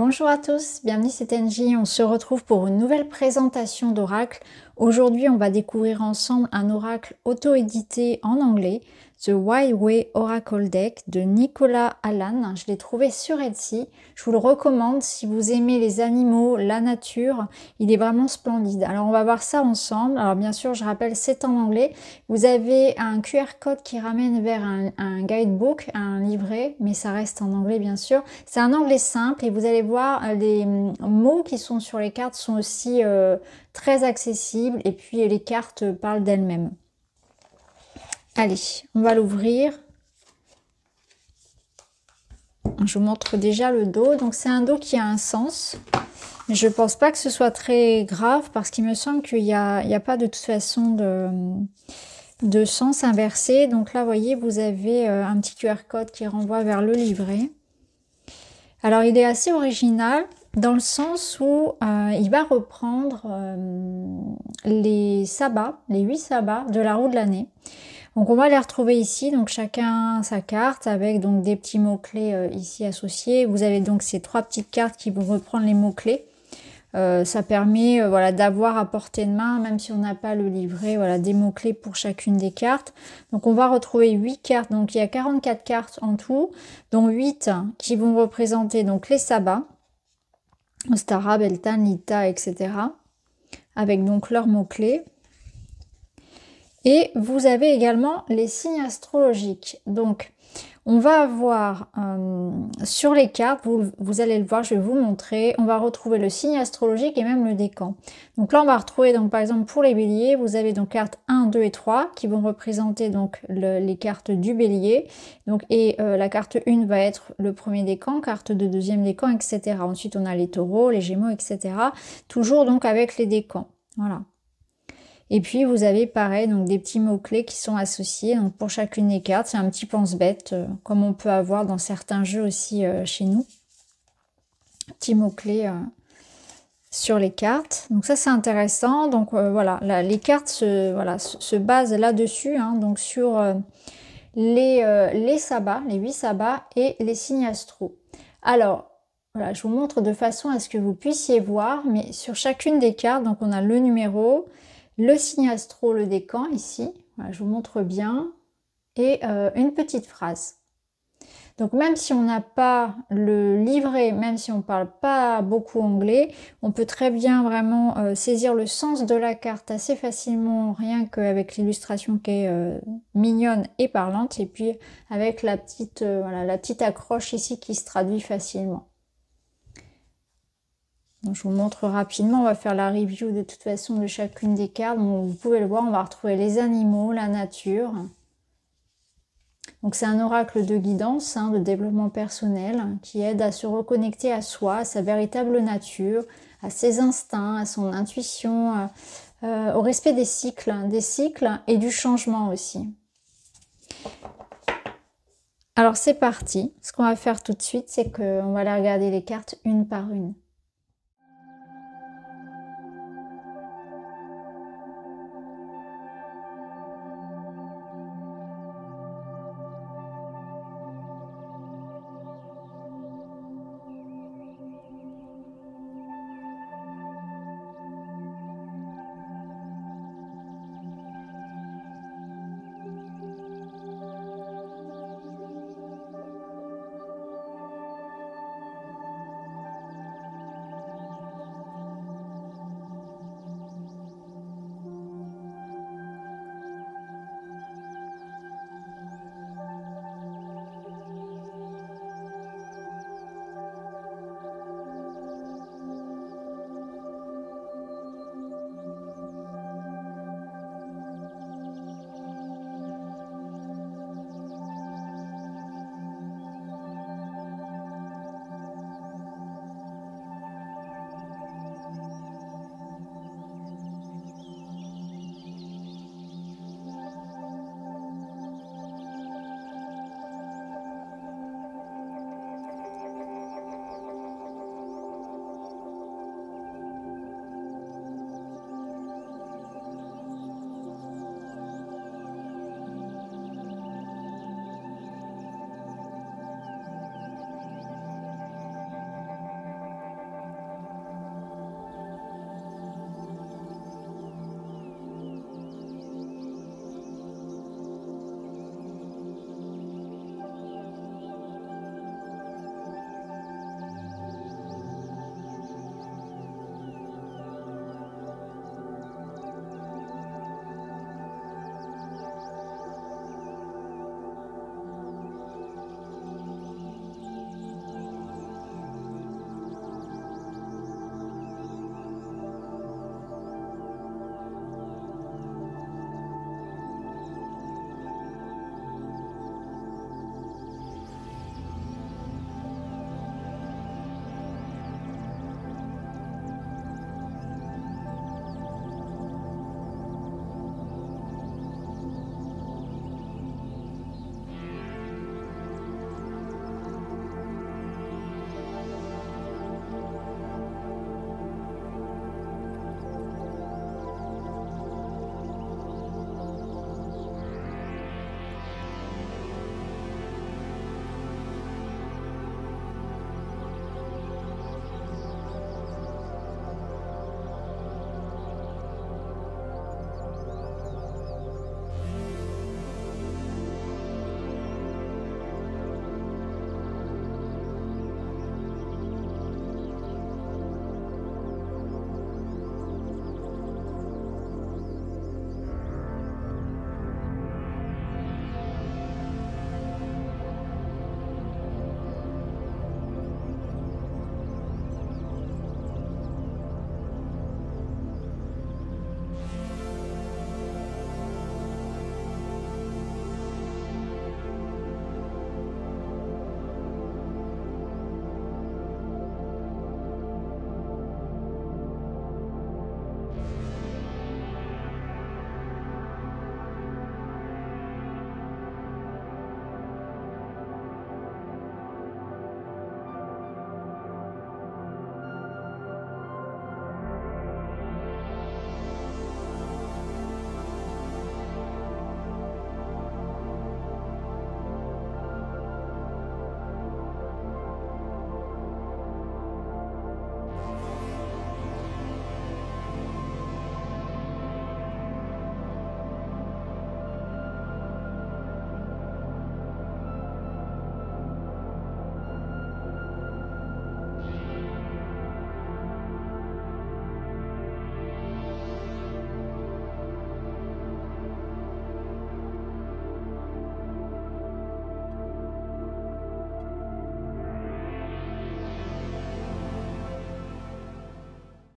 Bonjour à tous, bienvenue c'est NJ, on se retrouve pour une nouvelle présentation d'oracle. Aujourd'hui on va découvrir ensemble un oracle auto-édité en anglais, The Wild Way Oracle Deck de Nicolas Allan. Je l'ai trouvé sur Etsy, je vous le recommande si vous aimez les animaux, la nature, il est vraiment splendide. Alors on va voir ça ensemble, alors bien sûr je rappelle c'est en anglais, vous avez un QR code qui ramène vers un guidebook, un livret, mais ça reste en anglais bien sûr. C'est un anglais simple et vous allez voir les mots qui sont sur les cartes sont aussi très accessibles et puis les cartes parlent d'elles-mêmes. Allez, on va l'ouvrir. Je vous montre déjà le dos. Donc c'est un dos qui a un sens. Mais je pense pas que ce soit très grave parce qu'il me semble qu'il n'y a pas de toute façon de sens inversé. Donc là, vous voyez, vous avez un petit QR code qui renvoie vers le livret. Alors il est assez original dans le sens où il va reprendre les sabbats, les 8 sabbats de la roue de l'année. Donc on va les retrouver ici, donc chacun sa carte avec donc des petits mots-clés ici associés. Vous avez donc ces 3 petites cartes qui vont reprendre les mots-clés. Ça permet voilà, d'avoir à portée de main, même si on n'a pas le livret, voilà, des mots-clés pour chacune des cartes. Donc on va retrouver 8 cartes, donc il y a 44 cartes en tout, dont 8 qui vont représenter donc les sabbats, Ostara, Beltane, Lita, etc. avec donc leurs mots-clés. Et vous avez également les signes astrologiques. Donc, on va avoir sur les cartes, vous allez le voir, je vais vous montrer, on va retrouver le signe astrologique et même le décan. Donc là, on va retrouver, donc par exemple, pour les béliers, vous avez donc cartes 1, 2 et 3 qui vont représenter donc les cartes du bélier. Donc, et la carte 1 va être le premier décan, carte de deuxième décan, etc. Ensuite, on a les taureaux, les gémeaux, etc. Toujours donc avec les décans. Voilà. Et puis vous avez pareil donc des petits mots-clés qui sont associés donc pour chacune des cartes. C'est un petit pense-bête comme on peut avoir dans certains jeux aussi chez nous. Petits mots-clés sur les cartes. Donc ça c'est intéressant. Donc voilà, les cartes se basent là-dessus, hein, donc sur les sabbats, les 8 sabbats et les signes astro. Alors, voilà, je vous montre de façon à ce que vous puissiez voir, mais sur chacune des cartes, donc on a le numéro, le signe astro, le décan ici, voilà, je vous montre bien, et une petite phrase. Donc même si on n'a pas le livret, même si on ne parle pas beaucoup anglais, on peut très bien vraiment saisir le sens de la carte assez facilement, rien qu'avec l'illustration qui est mignonne et parlante, et puis avec la petite, voilà, la petite accroche ici qui se traduit facilement. Donc, je vous montre rapidement, on va faire la review de toute façon de chacune des cartes. Donc, vous pouvez le voir, on va retrouver les animaux, la nature. Donc c'est un oracle de guidance, hein, de développement personnel, qui aide à se reconnecter à soi, à sa véritable nature, à ses instincts, à son intuition, au respect des cycles et du changement aussi. Alors c'est parti, ce qu'on va faire tout de suite, c'est qu'on va aller regarder les cartes une par une.